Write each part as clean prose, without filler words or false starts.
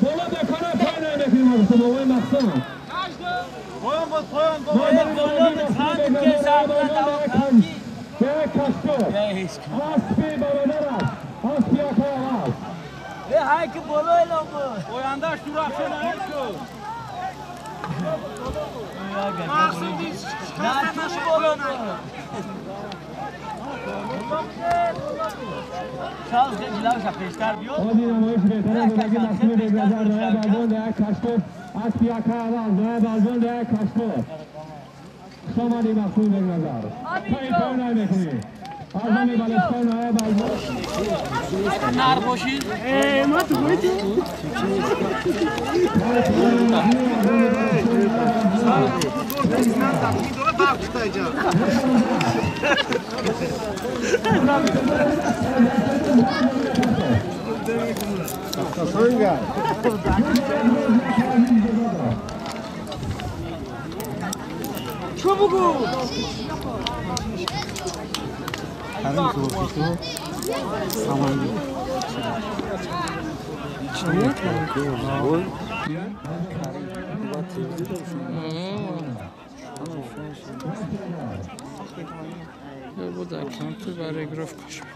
بالا بکنه پایین نمیکنیم آقا بابای مقصد پایین بالا به چند که سرمون به کشکو اسبی برادر است اسبی اکا آواز های که بالا اعلام بود پایندهش تو رخشه نهید شد مقصود نیست نه توش بالا بود شاید خیلی جلوش پیشتر بیاد آدی نمایش بهتره بودگی مقصود بگذر نایه بازون ده کشکو اسبی اکا آواز نایه بازون ده کشکو شمالی مقصود بگذر پایین نمیکنیم آزمی بالستان نایه بازون نر باشید ما تو بایدی چو بگو همین توفیتو سامانی bu da kantı برای گرفت کشم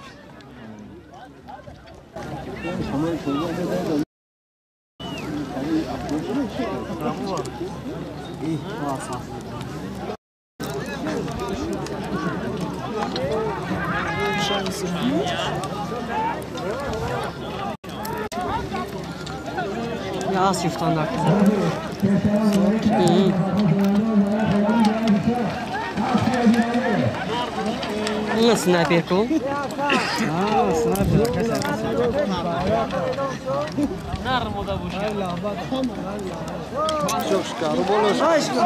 Ya şiftan da Bu sniper ko? Sniper kasa. نرمو دا بوشه Çok şıkarı boloş. Aşkım.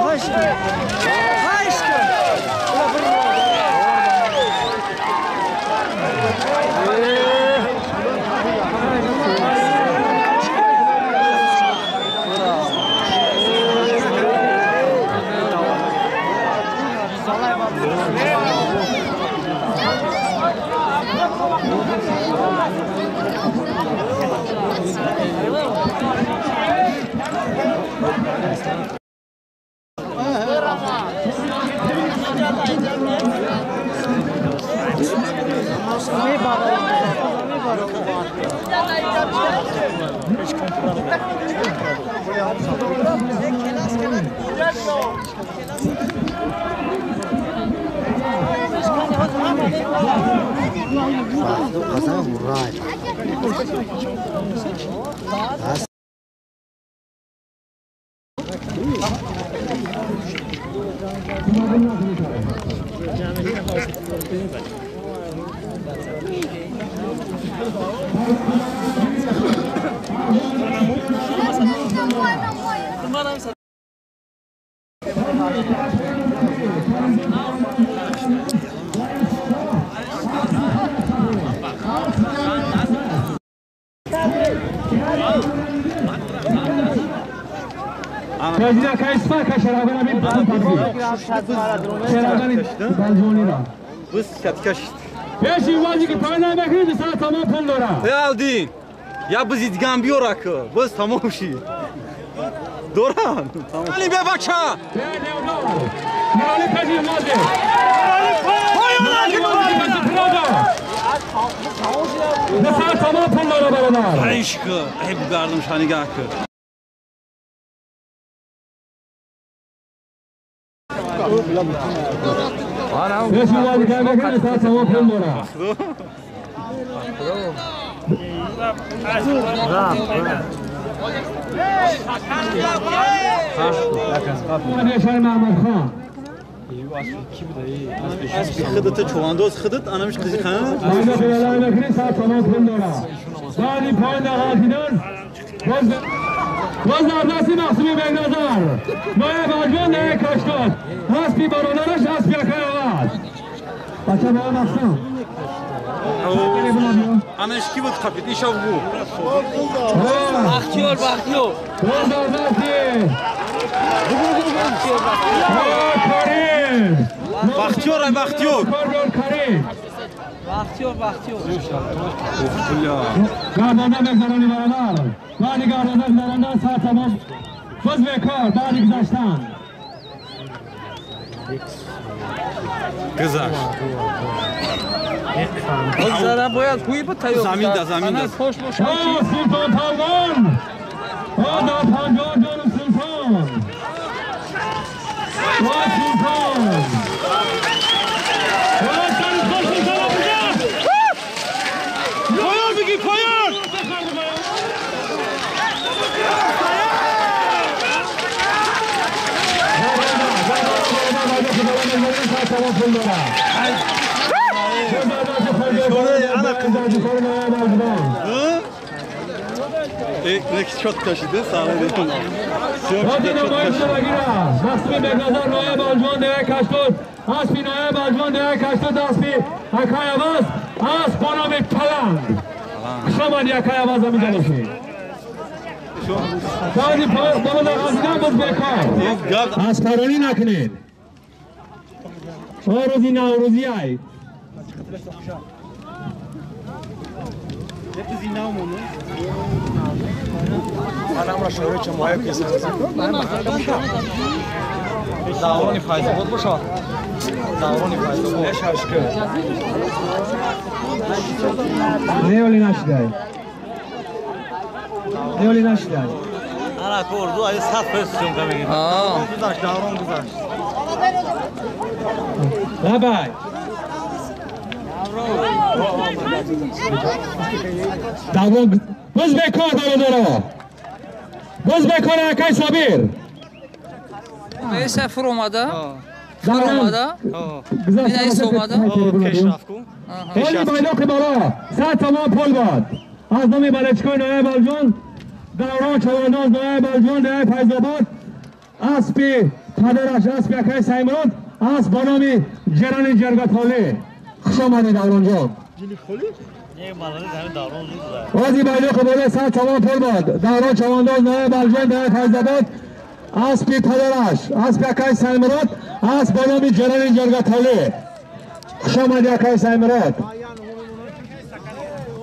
Kajina kaçma kaşarabına bir bakın Şerabani balconi ra. بس کتکشت Beşi vazı ki payına bakın sana tamam pul dora. aldin ya biz idgam biora ki bas tamam şi Doran Ali be bacha Nali kaçı vazı. Ne sana tamam pul dora bana. aşkı hep gardım şanigah ki Beşi vazı ki bakın sana tamam pul dora. Yaşar Mehmet Khan. اسبی خدت چوانداز خدت انمش قضی خانه Ayda biralar bakın sana tamam pul dora. Sadi payda hatidan. باز نردستی مقصومی بگنازار نایه بازگان نایه کشکات حسبی برادرش حسبی اکای آقاد بچه بای مقصوم انش کی بود خفید ایشا بگو Bahtiyar. باز نردستی کریم بختیار کریم گردانده بگذارانی برادر بعدی گردانده بگذارانده سر تمام بز به کار بعدی گذاشتن گذشت Zara boyad kuyi bu tayo. زمین ده زمین ده Hoş boş. سلطان پروان دا پنجاه جان سلطان سلطان koyar bigi koyar Nekis çok taşıdı sağladı. مصمی بگذار نوع بالجوان ده کشتود اسبی نوع بالجوان ده کشتود اسبی اکای عوض اسب بانام پلنگ شما دی اکای عوض هم میده باشید بعدی بابا در غزیدن بود بکار اسپرانی نکنید روزی نوروزی های Davroni fayda بود باشه. Davroni fayda بود. ايش هاشكه؟ نیولی نشده. نیولی نشده. انا کوردو ay saf pesiyorum tabii. Güzel davron güzel. Bye. Davron بز بکار دارو. بز بکار اکای صابر. Neyse Froma'da. Froma'da. Güzel Soma'da. Keşrafku. Holi bayloqi balo. Sat tamam pol bad. Az nomi balechkoy noya baljon. Davron chavandoz noya baljon noya Fayzobod. Aspi padarash aspi akay Saymurod. As banomi Jerani Jergatoli. Xush omadi Davron jon. Ne malları yani davron güzel. Ozi bayloqi balo sat tamam pol bad. Davron chavandoz noya baljon noya Fayzobod. اسبی پدرش اسب اکای سایمرات اسب بانامی جرانی جرگتالی خوش آمدی اکای سایمرات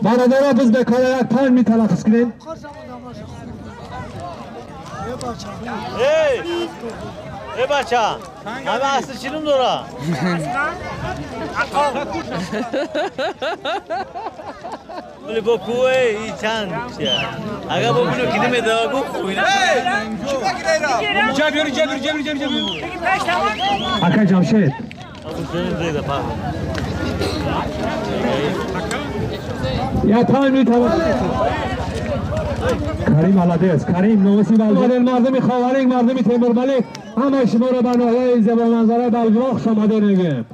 برادرها بز به کار یک پنج می تلفظ کنیم ای بچه همه اصل چیلم دورا ولی با کوه ای چند چیه اگر با منو کنیم ادعا گو خوینه جبری اکای جمشید یا پنج می تلفظ کریم علادیس کریم نوسی بلجان مردمی خاورینگ مردمی تیمورملک همه شما رو به ناحیه زیبا منظره بلجان خوش آمده میگیم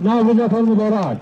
نوروزتان مبارک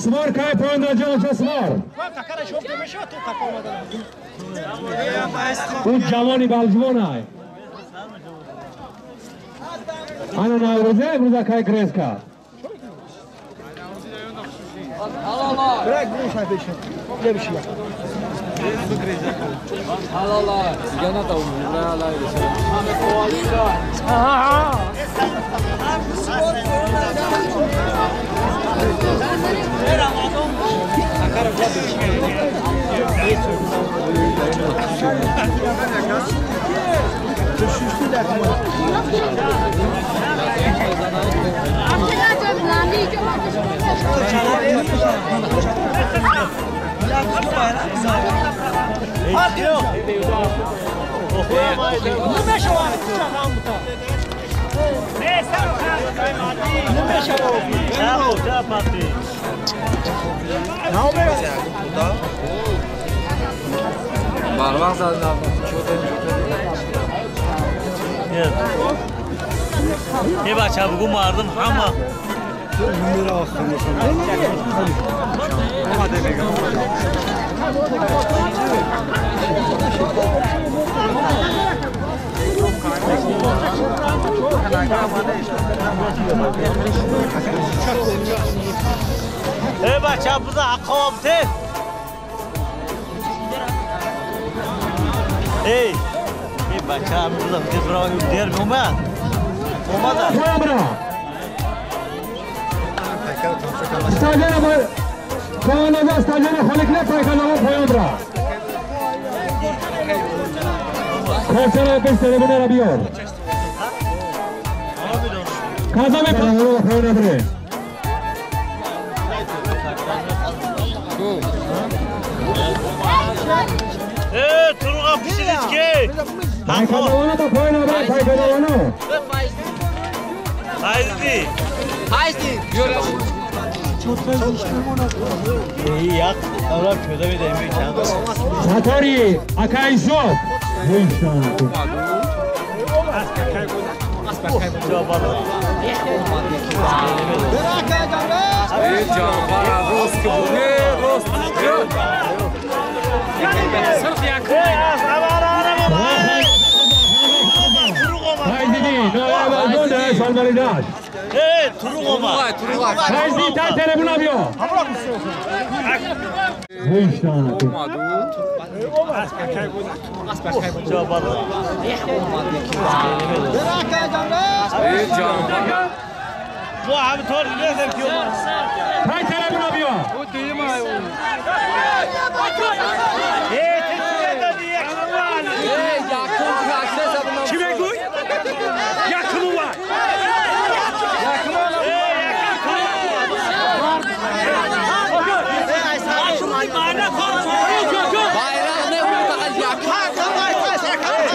Smar kaj pojenda Canca Smar. Bu Camoni Balcmonay. Ana Navroze, burada kaj Kreska. Allah. Bırak bunu şarkışın. Ne bir şey yap. Allah. Yana da olur. Allah. Barmak zaten. Ne bacha bugün mardım ama. Hey bacha bu da akavamte. Hey bacha bu da tebra der mi olmaz? Olmaz da. Stadyana var. Kanada stadyana halikle paykalama Poyandra. Koçana bir sene bunu arıyor. Kazanı kanalına Poyandra. Turuğa pişiriz ki. Paykalama da Poyandra paykalama. Haydi. Haydi. Yürü. İyi yak. Avram köde bir demek ya. Satori Akaizov. Bu işten. Haydi Noya Valdonda Salmaridaş. Hey, Turugoma. Haydi ta telefon yapıyor. Bu işten. Bu abi tor ne demek yok. Ta telefon yapıyor. Kime koy? Yakımı var. Bayrak ne olacak ya?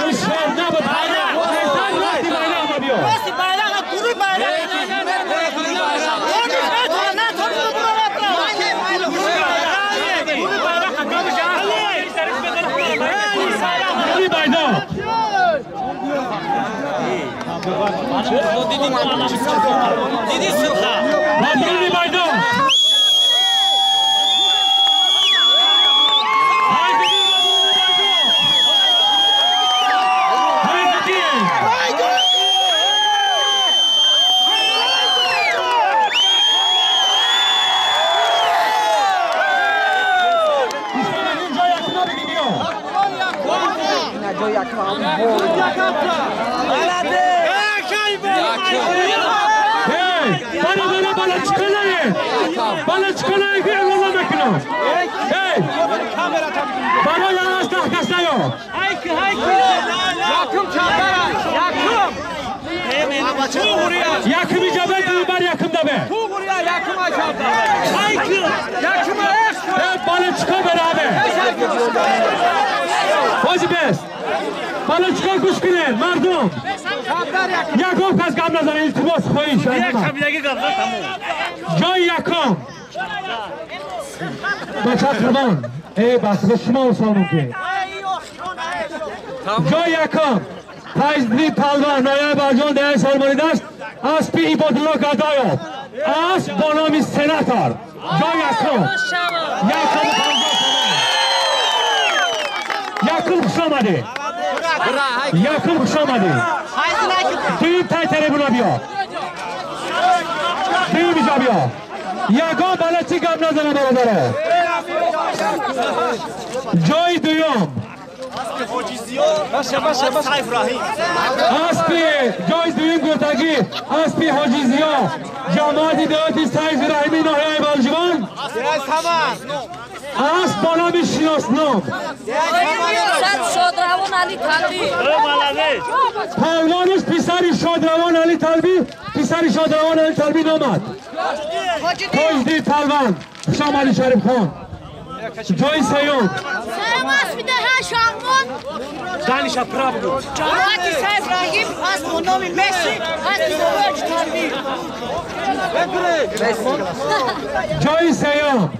Dışarıda bu bayrak. Nasıl bayrak yapıyor? Nasıl bayrak? Kuru bayrak. Dedi sırha. Madrini Baydo. Bana çıkanayı. Bana çıkanayı bir yolla makina. Hey. Bana yanas tahkasına yok. Yakım çapara. Yakım. Yakım icabet var yakımda be. Buraya yakım çapara. Yakım Evet bana çıka beraber. Hoş best. Bana çıkan kuş güne mardum. Yakım kas gamlazan iltibas koyun. Joy yakım. Başa kurban. Ey bas şuma olsanım ki. Joy yakım. Tayzli palvan Noya Bajon değer Salmanidaş. Aspi ibodlo gadayo. As bonomi senator. Joy yakım. Yakım palvan. Yakım kuşamadı. Yakım kuşamadı. Düğüm tay telefon yapıyor. Düğüm iş yapıyor. یگان بله چی گم نزنه برادره جای دویم اسبی جای دویم گرتگی اسبی حاجی زیا جماعتی دیاتی سیف رحیمی ناحیه بلجوان اسب با نام شناسنام شادروان علی طلبی پهلوانش پسر شادروان علی طلبی پسر شادروان علی طلبی نامد تاجدی پهلوان شام علی شریف خان جای سیوم سلام اسبیده ها شامون دانش اپرا بود جماعتی سیف رحیم از منامی مسی از طلبی جای سیوم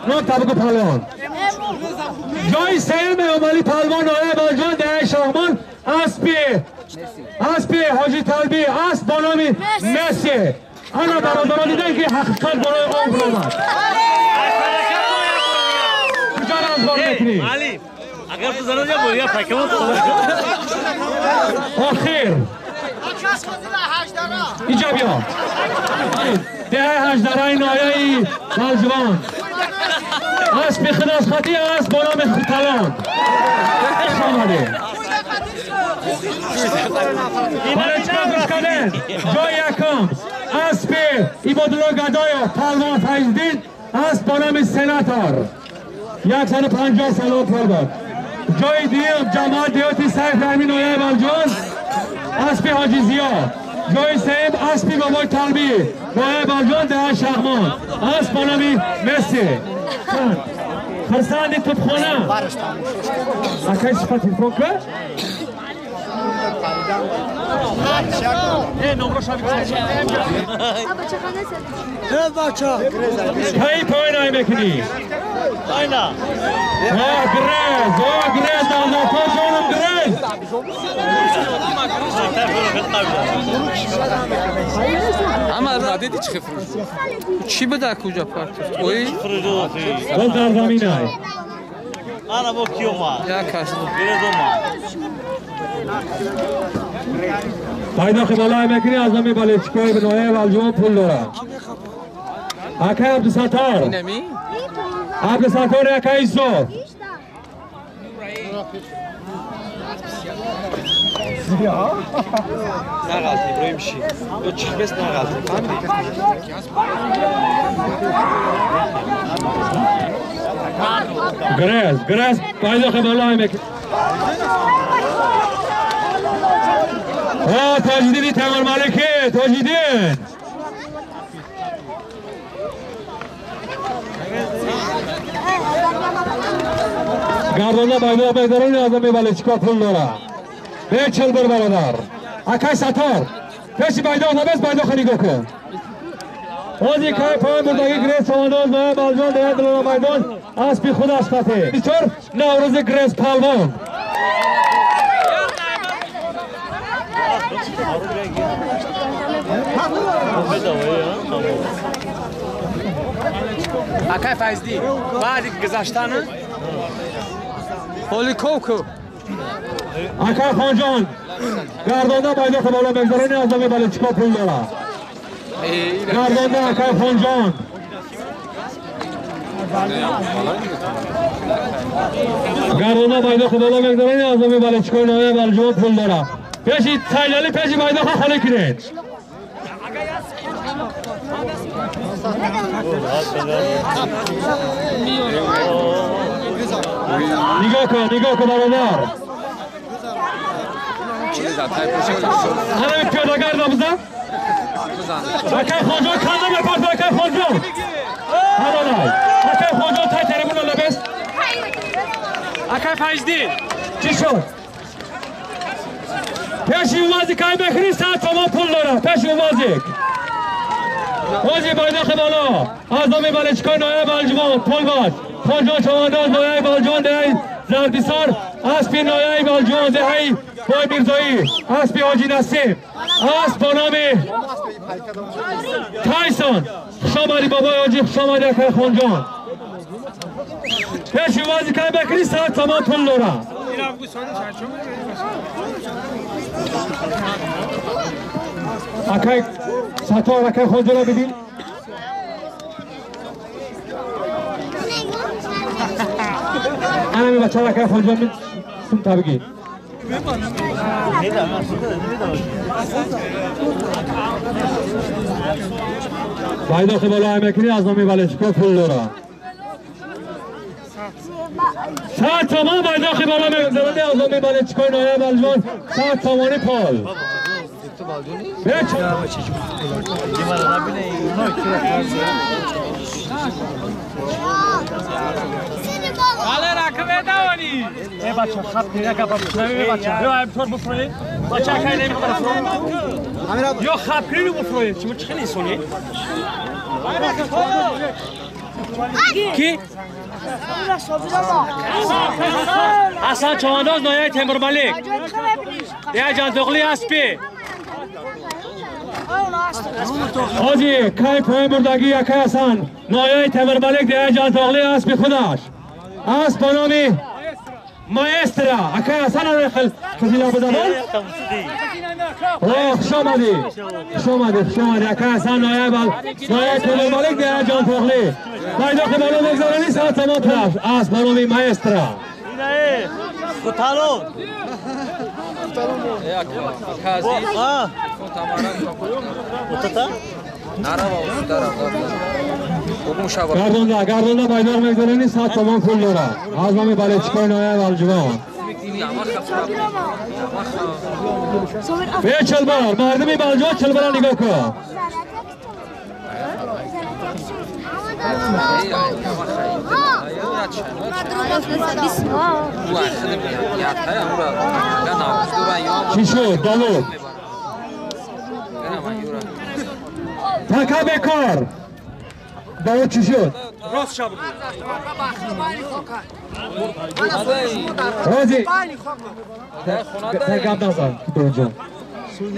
نام طبق پهلوان جای سیوم امالی پهلوان نایب بلجوان ده شاهمان اسبی حاجی طلبی اسب با نام مسی انا برادران دیدن که حقیقت برای عمر آمد کجا را از بار میکنی؟ علی اگر بزنم یا بوریا پکمون آخر اینجا بیا ده هجدره نایه بلجوان اسب خلاص خطی اسب با نام تلان آمده برای چند روز کردن جای یکم اسب ایبادالله گدایا پهلوان فیض‌دین اسب با نام سناتور 150 سال پر داد جای دیم جماعت دیاتی سیف رحیمی نایه بلجوان اسب حاجی زیا جای سیم اسبی بابای طلبی نایه بلجوان ده شهرمان اسب با نام مسی خرسندی توپخانه اکای صفت تلفون که؟ کی پای نای میکنی؟ اینا گرز دامناتا جانم گرز اما را دیدی چه فروش چی بده کجا پرت اوی باز در زمین های انا با کیو ما یا کس پایدا خبالای میکنی از نمی بلچکای بنایه والجوان پول داره اکای عبدالستار نمی عبدالستار اکای ایسو نغلطی ابراهیم شی تو چی بس نغلطی فهمیدی گرز پایدا خبالای میکنی تاجدینی تمام مالکه تاجدین گردانده بایده بیدرانی از امی بلچکا پول داره بیچل بر برادر اکای ستار پیشی بایده نبست بایده خریگو کن آزی کای پای بردگی گریز سوانداز نایه بلجوان دیه دلان میدان اسبی خودش خطه بیچار نوروز گریز پلوان اکای فیض‌دین بعد گذشتن هولی کوکو اکای خانجان گردانده بایده خبالا بگذارانی از نمی بلچکا پول داره گردانده اکای خانجان گردانده بایده خبالا بگذارانی از نمی بلچکا نایه بلجوان پول داره پیشی سیلالی پیشی بایده خواه خالی کنید نگاه کن برادر همه پیاده‌گر نبزن اکای خانجان کنده بپرد اکای خانجان همانای اکای خانجان تای تریمون رو لبست اکای فیض‌دین چی شد؟ پیشی اومازی کای بخری ساعت تمام پول داره پیشی اومازی اوزی بایده خبالا آزامی بلچکای نایه بلجوان پول باد خانجان چوانداز نایه بلجوان دهی زردیسار اسبی نایه بلجوان دهی بای میرزایی اسبی حاجی نسیم اسب با نام تایسون شاماری بابای حاجی شاماری اکای خانجان پیشی اومازی کای بخری ساعت تمام پول داره اکای ستار اکای خانجان رو ببین همین بچه ها که خود جمعی سم تبگی باید آخه بالا میکنی از نامی ولشکو پول دارم 100 تومان باید آخه بالا میکنی از نامی ولشکو نایه بلجوان 100 تومانی پول Ale rakve davani. Bachcha khat nega ka bachcha bachcha. Yo am tor bufroye. Bachcha khay nemi bufroye. Yo khat kri bufroye. Chimo chkheli soni. Ki? Hasan Çavandaz Noya Temur Malik. Ya Can Toğli Aspi. آجی کای پای مردگی یکی هستن نایه تمر ملک دیگه جان تاغلی هست بی خودش هست با نامی مایسترا یکی هستن رو کسی لابده بول خوش آمدی یکی هستن نایه تمر ملک دیگه جان تاغلی باید آخه بالو بگذارنی ساعت سما طرف هست با نامی مایسترا Kutalo. Kazi. Ha. Kutata. Araba o tarafa. Bugün şaba. گردونده بایدار میگذارنی ساعت تمام پول داره از نامی بلچکای نایه والجوان به چلبر مردمی بلجوان چلبر نگاه کن چی شد داوود تکه بکار داوود چی شد Rost çabuk. رازی تکم نزن دونجا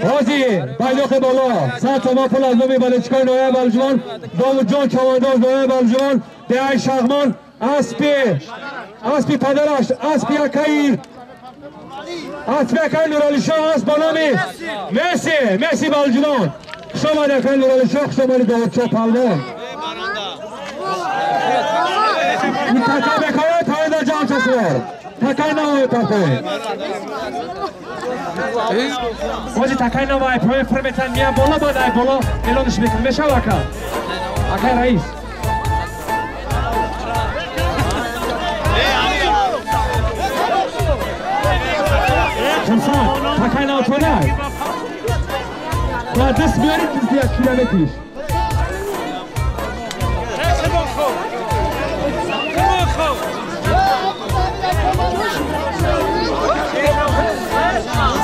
رازی بایداخ بالا 100 تومان پول از نامی بلچکای نایه بلجوان داوود جان چوانداز نایه بلجوان دیگه شغمان اسپی پدرش اسپی اکایی نورالی شاه هست با نامی مرسی بلجوان شما اکایی نورالی شاه شما داوود چا پلوان این تکا بکاره تایی در جان چسوار تکای نمایی پرپای بازی تکای نمایی پای فرمیتن میان بالا باید بالا اعلانش بکن بشه وکر اکای رئیس خمسان تکای نمایی پای باید دست بیارید دیزی از کیلومتریش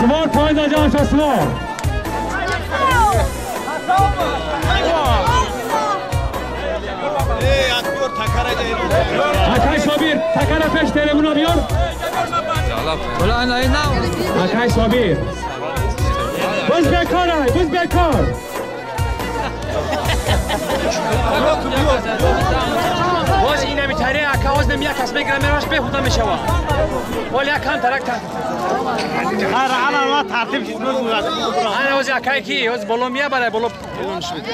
سوار پایین در جانش سوار اکای صابیر تکر پیش تلمون بیار اکای صابیر بز بکار باز این نمیتره اکاواز نمیاد کس بگیرم میراش به خودم میشوا ولی اکان ترک Ana ma tartib çizmez mi? ana ozi akay ki oz bolo miya bare bolo elonş bit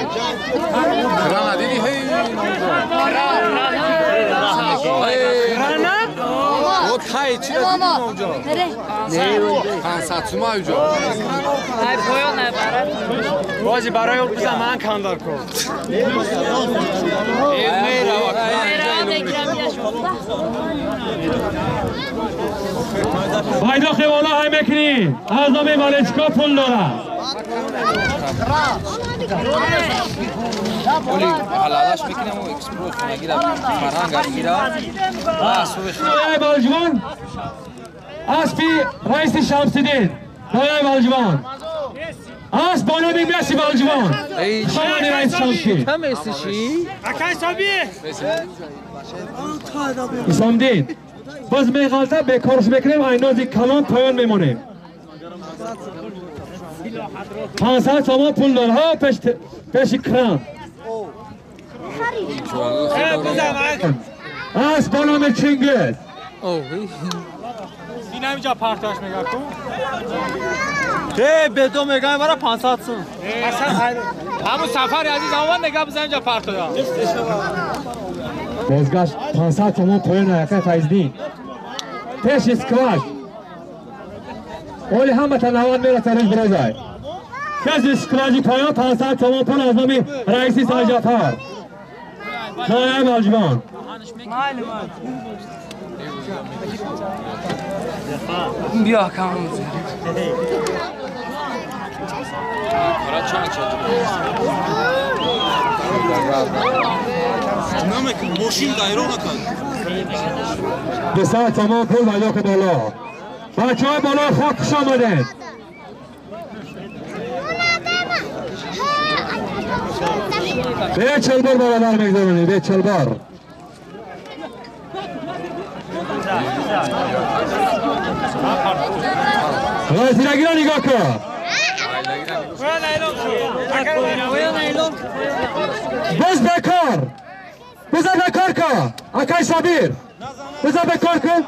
Rana dedi hey. Rana O tay çile dedi onca. Ne? Kan satsuma uca. Ay poyon ne bara? Ozi barayol bu zaman kandar ko Meyra bak. بایداخ بالا های میکنی از نامی بلچکا پول داره Oli halalaş میکنم و اکسپلور کنه گیرم فرهنگ گیرم نایه بلجوان اسپی رئیس شمس‌الدین نایه بلجوان اسب با نامی مرسی بلجوان شما رئیس شمس‌الدین Tam esişi. akay sabi اسامدین باز میغلطه بکارش بکنیم اینازی کلان پایان میمونیم 500 تومان پول داره ها پیش کرم اسب با نام چنگیز این همینجا پرتاش میگه کو به دو میگم برای 500 سون همون سفر عزیز آوان نگاه بزن اینجا پرتاش بازگشت 500 تومان پایان یکی فیزدین پیش اسکواش اولی هم تنوان میره تنش برزای کسی اسکواجی پایان 500 تومان پول از نامی رئیسی ساجافر نایب الجوان بیا کامون نمیکنم ماشین دایرو نکن 200 تومان پول و که بالا بچه های بالا خود خوش آمدین به چلبار برادر میگذارونی به چلبار رایزیرگی را نگاه کن بز بکار بزا بکار کن اکای صابیر بزا بکار کن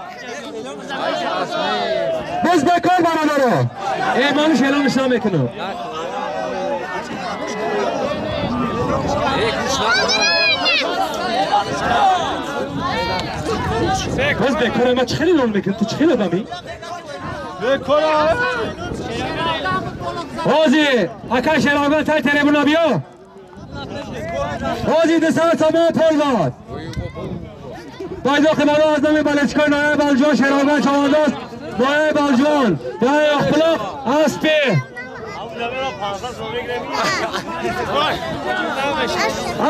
بز بکار برادر ایمانش اعلام اسلام میکنم بز بکار ما چه خیلی لون میکن تو چه خیلی آدمی بکار بازی اکای شراغان تای تریبونا بیا بازی 200 تومان پول داد باید خبرها از نام بلچکای نایب الجوان شراغان چوانداز نایب الجوان نایب اخلاق اسپی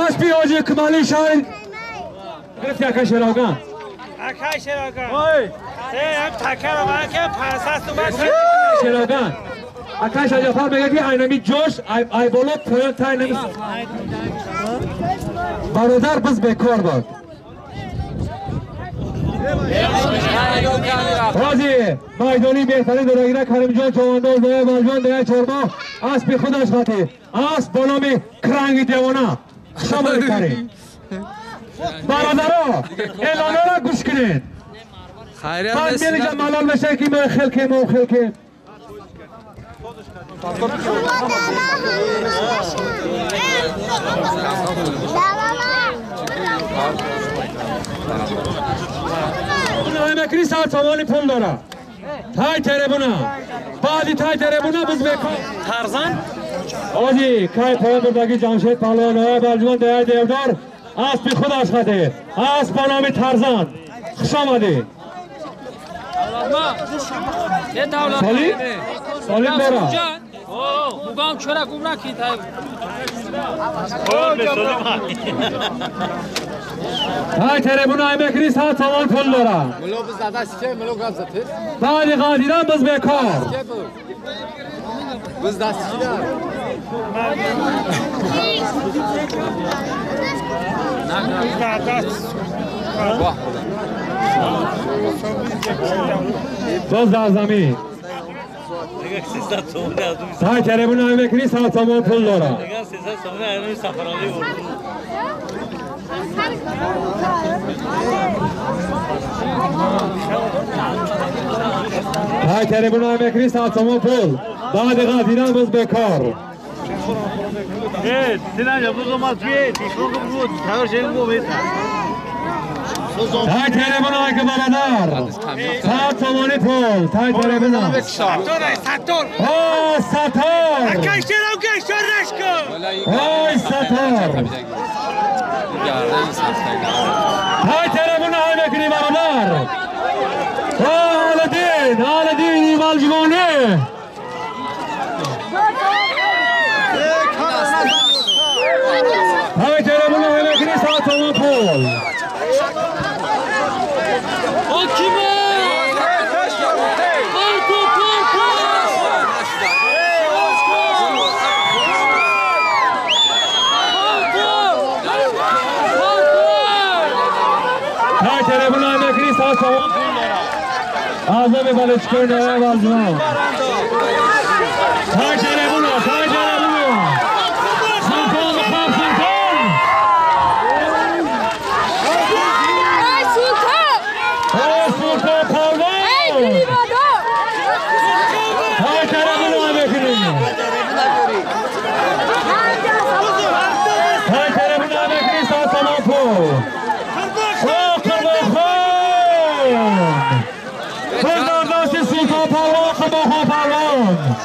اسپی حاجی کمالی شاید گرفتی اکای شراغان اکای شراغان هم تکر رو من که 500 تومن شراغان اکای شجافر میگه که اینمی جوش ای بالا پایان تای نمی برادر بس بکار باد بازی مایدانی بهترین دراگیره کریم جان چوانداز نایب الجوان دیگه چورما اسبی خودش خاطی اسب بالامی کرنگی دیوانا شامل کریم برادرها اعلانه را گوش کنید بعد میلیجا ملال بشه که ما خلکه ما خلکه نایمکری 100 تومانی پول داره تای تریبونا بعدی تای تریبونا بز بکن ترزن آجی کای پایان بردگی جمشید پهلوان نایب الجوان دیگه دیودار اسبی خودش خده اسب با نام ترزن خوش آمدی سالیم؟ سالیم برا بگم چرا گم نکی های تریبون های بکری 100 تومان پول داره ملو بزده سکه ملو گم زده بعد قادیران بز بکار بزده سکه باز در زمین های تریبون های بکری 100 تومان پول داره های تریبون های بکری 100 تومان پول بعد قادیران بز بکار تای تریبون های که برادر 100 تومانی پول تای تریبون ها ستار آه ستار اکای شراغان شرش کن آی ستار تای تریبون های بکری برادر آل دین ایمال جوانه تای تریبون های بکری 100 تومان پول های تریبون های بکری 100 تومان پول داره آزم بلچکای نایب الجوان های تریبون ها سلطان بخواب سلطان سلطان پاولان های تریبون های بکری های تریبون های بکری 100 تومان پول باها پروان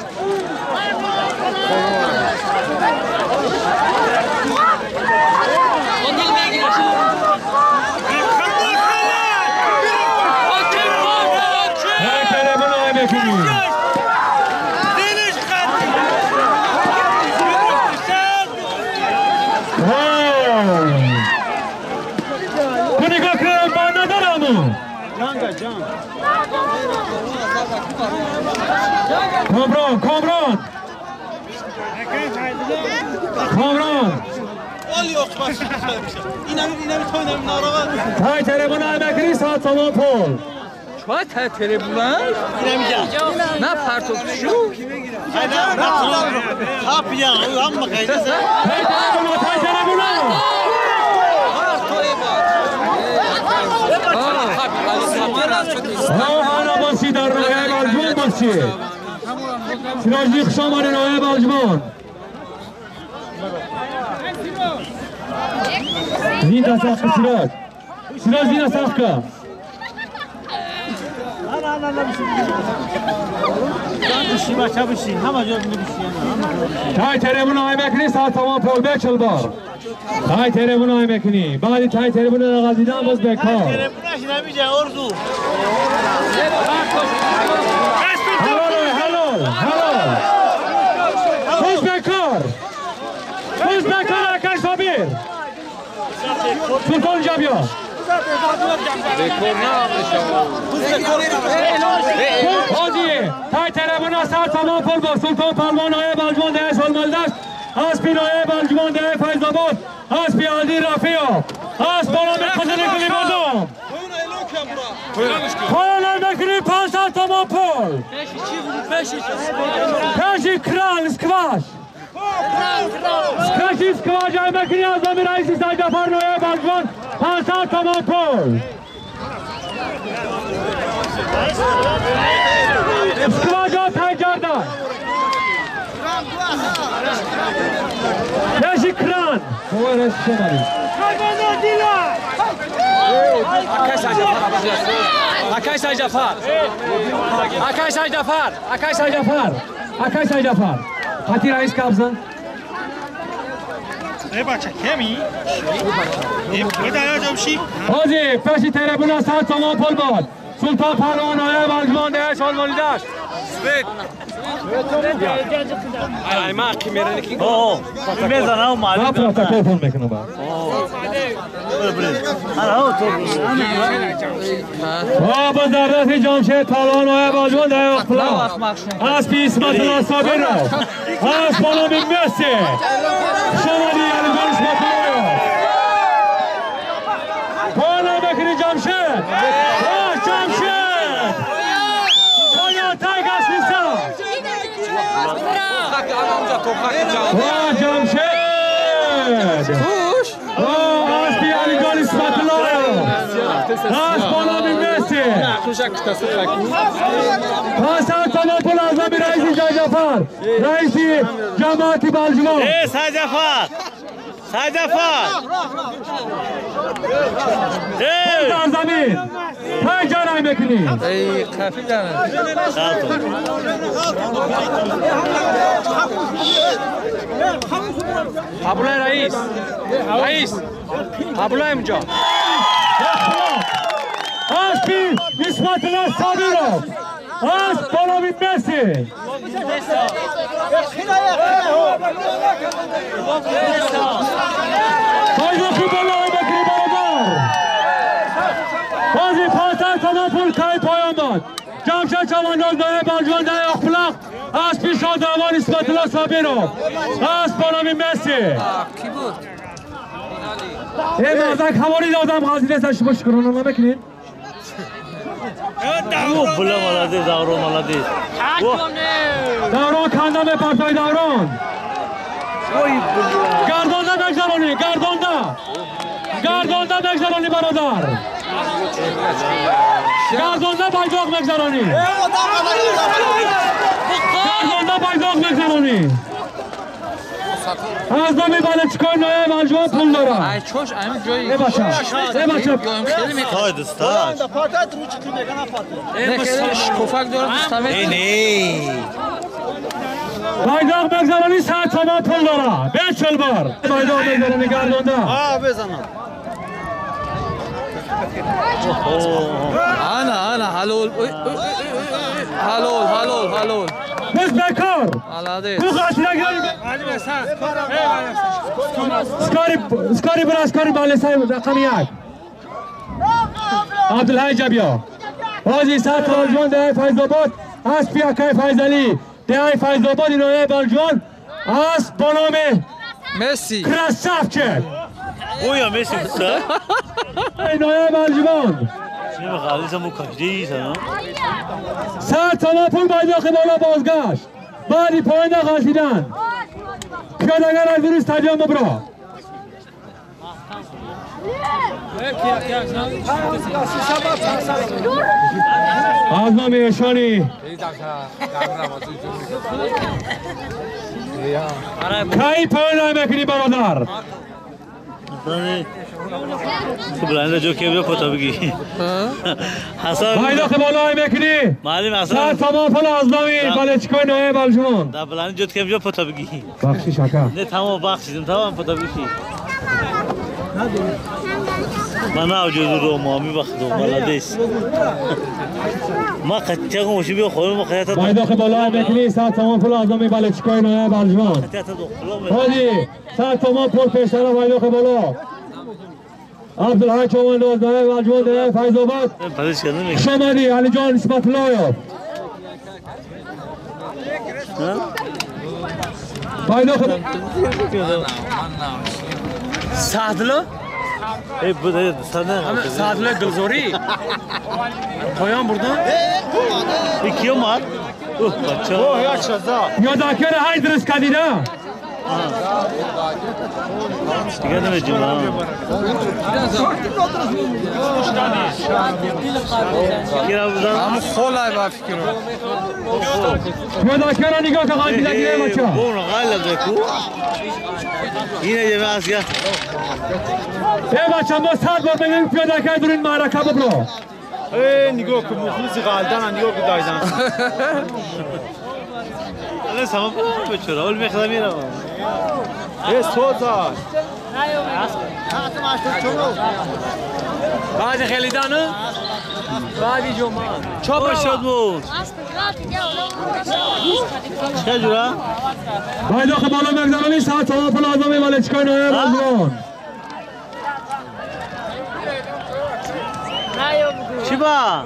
کامران تای تلفن المکری ساعت تمام پول Çay telefona? Ne partokshu? Hap ya, amma kaydasa. تای تلفن آنا باسی در راه بالجمان باسی سراجی خشامان راه بالجمان زین دست سراج زین دست که تای تلفن های مکنی ساعت تمام پول بچل بار تای تلفن های مکنی بعدی تای تلفن نقل دیدن باز بکار Telefonaş nemice ordu. هلو خوش بکار آکش صابیر سلطان جابیا حاجی تای تلفن ساعت تمام پول با سلطان پروان های بالجمان ده سالمالدشت اسبی های بالجمان ده فیض‌آباد اسبی عادی رفیع اسب بالا میخوزن کلی مردم پایان بکنی 500 تمام پول کشی کرال اسکواش کشی اسکواش های بکنی از نمی رئیسی سید جعفر نویه بالجمان 500 تمام پول اسکواش ها تای جردن کشی کران خواه رشت شماری Akay Jafar. Hati Reis kabza. بچه کمی؟ حاجی پشی تلفن ساعت تمام پول باد سلطان پروان های بالجمان ده سالمالی داشت ما کمیرنی کی؟ Beza não mal. نه پروتکل فون میکنم با با ذرات جامشید پروان های بالجمان ده اخلاق از اسمت الله صابر رو از بالا بی مسی شمالی علیگان اسمت الله بالا بکنی جامشید جامشید باید تایگ است نیستم جامشید اسبی علیگان اسمت الله از بالا بی مسی پاسد تمام پول از نمی رئیسی جعفر رئیسی جماعتی بالجمان Sajafar. در زمین پای جانای میکنی Kafi dana. Abulay Reis. Abulay amca. اسبی اسمت الله صابرov از بالا بی مسی بایدو خوب الله بکری برادر بازی پاسد تمام پول کهی پایان داد جمشید چوانداز دایه بالجوان دایه اخلاق اسبی شادروان اسمت الله صابرov از بالا بی مسی Ki bu? ای مازک هماری دادم غازی دستش باش کرون الله بکنید Bula malade, davro malade. دوران کندم پرتای دوران گردانده بگذارانی گردانده بگذارانی برادر گردانده بایداغ بگذارانی گردانده بایداغ بگذارانی از نامی بالچکای نایب الجوان پول داره ای چوش امین جایی ای بچه خیلی میخواد های دستاش نه خیلی شکوفک داره دستمه بایداغ بگذارانی 100 تومان پول داره به چل بار بایداغ بگذارانی گردونده بزنم انا حلول حلول بس بکار حلاده تو خاطر اسکاری برا اسکاری بالسای رقم 1 عبدالحی جبیا بازی 100 بالجوان ده فیض آباد از پیاکای فیضلی ده فیض آباد اینایه بالجوان از بانام مسی کراسافچک اویا مسی بسا اینایه بالجوان چه بخالی سمو کجدی سنا 100 تومان پول بایداخ بالا بازگشت بعدی پایین نخواسیدن پیادگر از این استادیوم برا از نامی اشانی کهی پایین های مکنی برادر تو بلنده جو که بیا پتا بگی حسن بایداخ بالا های مکنی معلم 100 حسن تومان پول از نامی بالچکای نایه بالجوان در بلنده جو که بیا پتا بگی بخشی شکر نه تمام بخشیدم تمام پتا بگی من اوجود رو مامی بخدو ملادیس ما قطعه گوشی بیا خورم خیاطت بایداخ بالا های مکنی 100 تومان پول از نامی بالچکای نایه بالجوان هادی 100 تومان پول پیشتر بایداخ بالا عبدالحی چومان دوازده والجوان ده فیض آباد پدش کردن شمادی علی جان نسبت الله بایداخ سادلو ای بوده سنه سادلو گلزوری پایان بردن ای کیو مار بچه یاداکر های درست کدیده دیگه نمیجیم کیرا بودن همون خولای با فکر یاداکر نگاه که خواهی دیگه بچه اون غالب دکو اینه جمعه از گه ای بچه ما 100 بار بگیم پیاداکر در این معرکه ببرو نگاه که مخلصی غالدن نگاه که دایدن الان سما بچه اول میخوام میرم سوزا بعد خیلی دانه بعدی جمعه چاپ شد بود چه جورا بایداخ بالا مگذارانی 100 تومان پول از نامی بالچکای نایه بالجوان چی با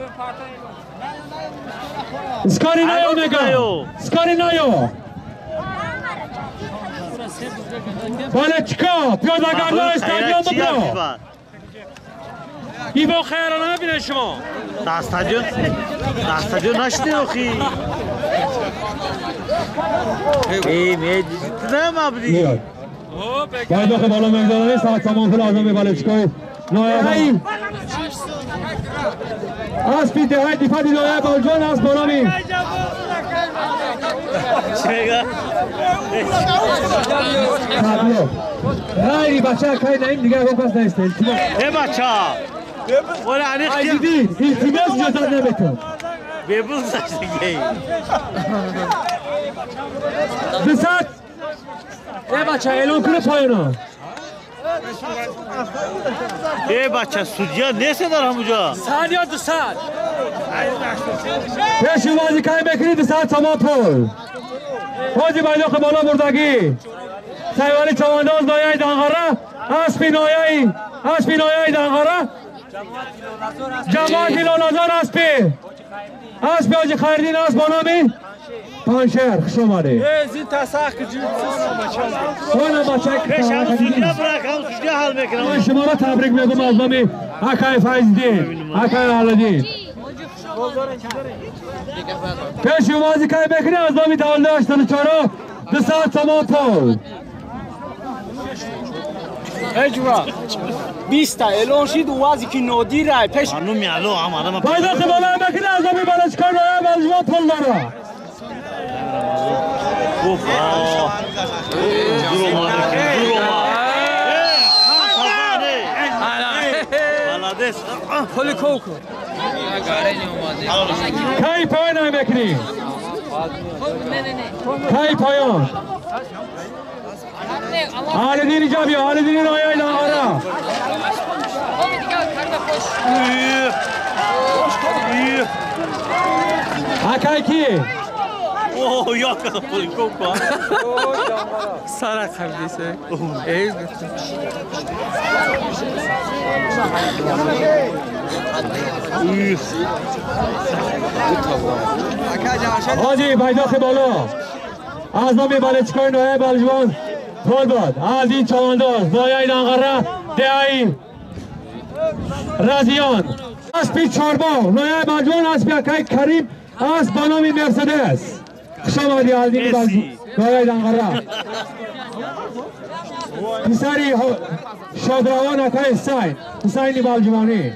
اسکاری نایو میگم اسکاری نایو بالچکا پیادگردان استادیوم ببرو ایبا خیرانه ببینه شما استادیون نشتی اخی ای میدی نه مبدی میاد بایداخ بالا مگذارانی 100 تومان پول از نامی بالچکای نایه از پی دهی دفاع نایه بالجوان از بانامی چی میگه غیری بچه که نیم دیگه هم پس نیسته ای بچه ولی عنیق ای دیدی التماس اجازت نمیتون بیبوز داشتگی بسات ای بچه اعلان کنه پایانا ای بچه سودیا نیست در همونجا سال یا 2 سال پیشی بازی که بکنی 200 تومان پول بازی بایداخ بالا بردگی سیوانی چوانداز نایه دنغره اسبی نایه دنغره جماعت لالازار اسبی آجی خیردین اسب بانامی پانشهر خوش آمده زین تسخ که اون بچه پیش همون سودیا برک همون سودیا حل میکنم شما را تبریک میگم از نامی حکای فیضدین حکای علادین پیشی بازی که بکنی از نامی تولده 84 200 تومان پول اجوا 20 تا اعلان شد وازی که نودی رای پیش خانوم میالو هم آدم بایداخ بالا بکنی از نامی بالچکای نایه بالجوان پول داره پل کوکو کی پایان میکنی کی پایان آلدین اینجا بیا آلدین نایای لاغارا اکای کی اوه یا که پل کوکو سارا خبیسه ای حاجی بایداخ بالا از نام بالچکای نایه بالجوان پول باد آلدین چوانداز نایه لانغره دعایی رازیان اسپی چاربا نایه بالجوان اسپی اکای کریم اسب با نام مرسدس خوش آمدی آلدین بالجوان نایه لانغره پسری شادروان اکای حسین بالجوانی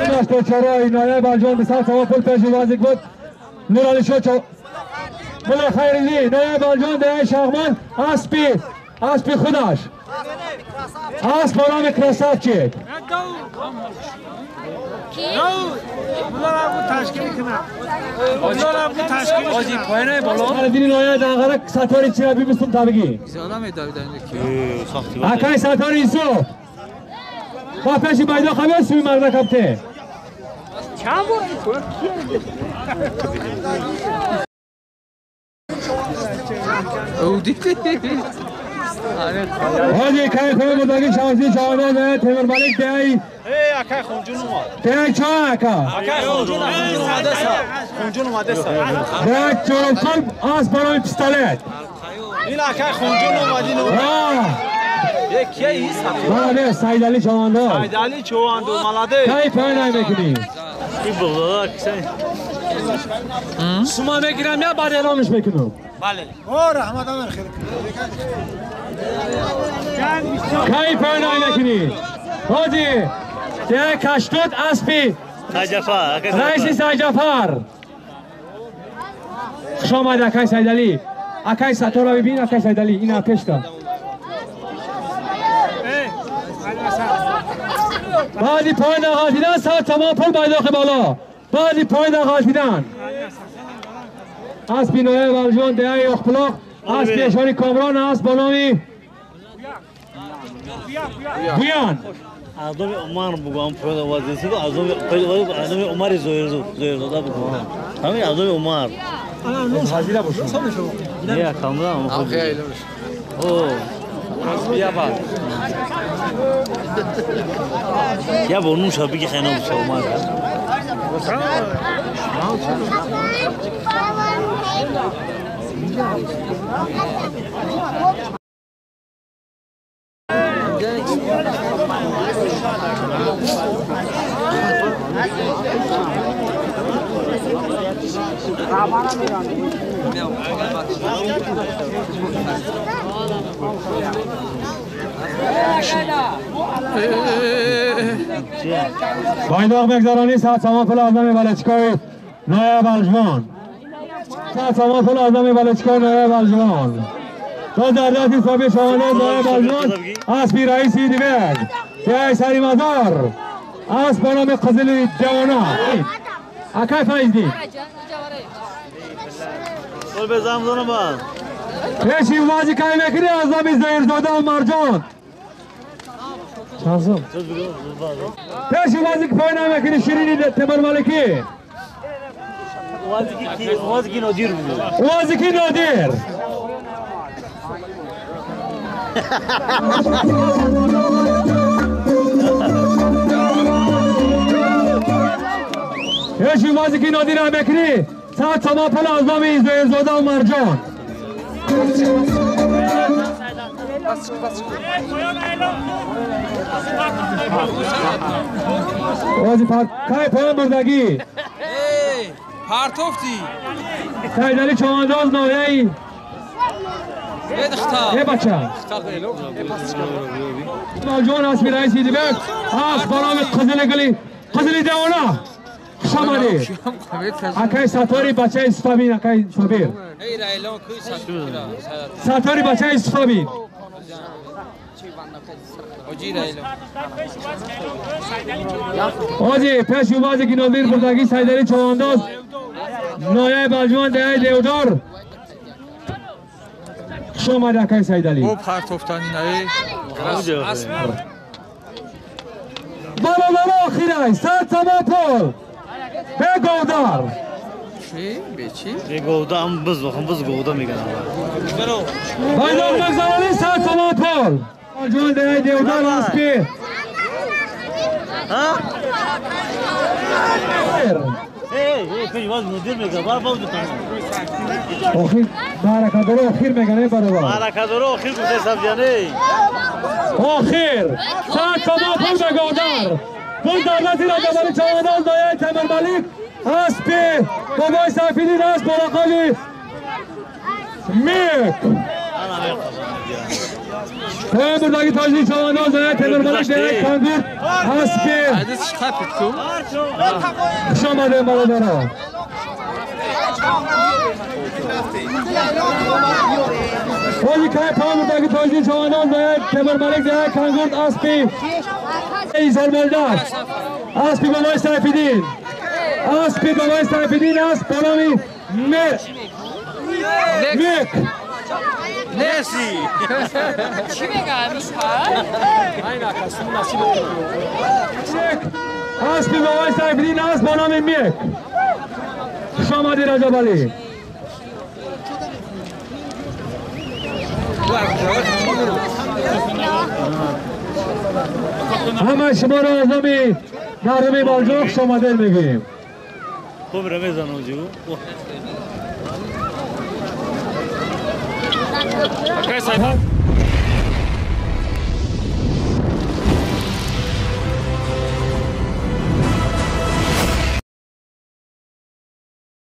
داشته چرای نایه بالجوان بسیار سواب پل پیشی وازی بود نورانی شد بلا خیرلی نایه بالجوان ده شاغمان اسبی خودش اسب با نام کراسافچیک آجی پایینه بالا دینی نایه دنگاره ستاری چی را بیبستم تا بگی زیاده میداری اکای ستاری ایسو با پیشی بایده خبه سوی مرده کبته او دیدی حاجی کای خوی بودگی شانسی شاهدان تیمور ملک دیایی اکای خونجون اومد دیایی چه اکا اکای خونجون اومده سا دیایی چورم خلب آس برای پستالت این اکای خونجون اومدین یکی ایست ملاده سایدالی چواندو سایدالی چواندو ملاده کای پایین میکنی این بغضا کسی شما میگیرم یا بعد اعلامش میکنم بله کای پایین میکنی حاجی دیایی کشتود اسبی سجفر رئیسی سجفر خوش آمد اکای سایدالی اکای ستار را ببین اکای سایدالی این پیش کن بعدی پایین غالطیدن ساعت تمام پل بایداخ بالا بعدی پایین غالطیدن اسبی نایه بالجوان دیای اخپلاق اسبی اشاری کامران اسب با نامی بویان آدم عمر بگم پول وادیسی کو آدم عمر زویرزاده بگم همین آدم عمر حاضر باشو نه کامران خیلی اوه بیا با یا بونو شابی که خیلی نمیشه عمر بایداغ بگذارانی ساعت سامان پل آزمی بالچکای نایه بالجوان ساعت سامان پل آزمی بالچکای نایه بالجوان تو درداتی صابی شوانه نایه بالجوان اسبی رئیسی دیوگ دیای سری مزار اسب با نام قزل جوانا اکای فایزدی بول بزام دونم با پیشی وازی کای میکنی از نامی زهرزاده و مرجان چانسم پیشی وازی که پایین میکنی شیرینی تیمور ملکی وازی کی نادیر بود وازی کی نادیر پیشی وازی که نادیر هم میکنی ساعت تمام پل از نامی زهرزاده و مرجان وازی کای پایان بردگی پرتوفتی سایدالی چوانداز نایهی ادختا یه بچه بالجوان اسبی رئیسی دیبک اسب با نام قزل دیوانا خوش آمدید اکای ساتاری بچه استفابین اکای صابیر ساتاری بچه استفابین آجی پیش اوباز گینالدین بردگی سایدری چوانداز نایه بلجوان دهی دیودار خوش آمد اکای سایدلی او پرتوفتانی نایی بالا آخیره سر تماپل به گودار چی؟ به چی؟ به گوده هم بز گوده میگن بایدار مگزارانی سر تماپل بلجوان دهی دیودار اسپی پیش باز مدیر میگه بار باز بتونم آخیر برکدارو آخیر میگنه برادر برکدارو آخیر گفته سبزیانه آخیر سر تماپل به گودار بون دولتی را جبالی چوانداز دایه تمر ملیک اسپی بابای سفیدین اسب براقالی میک تمام بردگی تاجری چوانداز دایه تمر ملیک دایه کنگور اسپی عدس خفت کو خوش آمده برادرها بازی که تمام بردگی تاجری چوانداز دایه تمر ملیک دایه کنگور اسپی ایزار ملدر اسبی بابای سیفیدین اسبی بابای سیفیدین اسب بنامی میک نسی چی بگم؟ اسبی بابای سیفیدین اسب بنامی میک خوش آمدی رجب علی همه شما را از نمی نرمی بالجا خوش آمده میگیم خوب رمیزان اوجو Okay,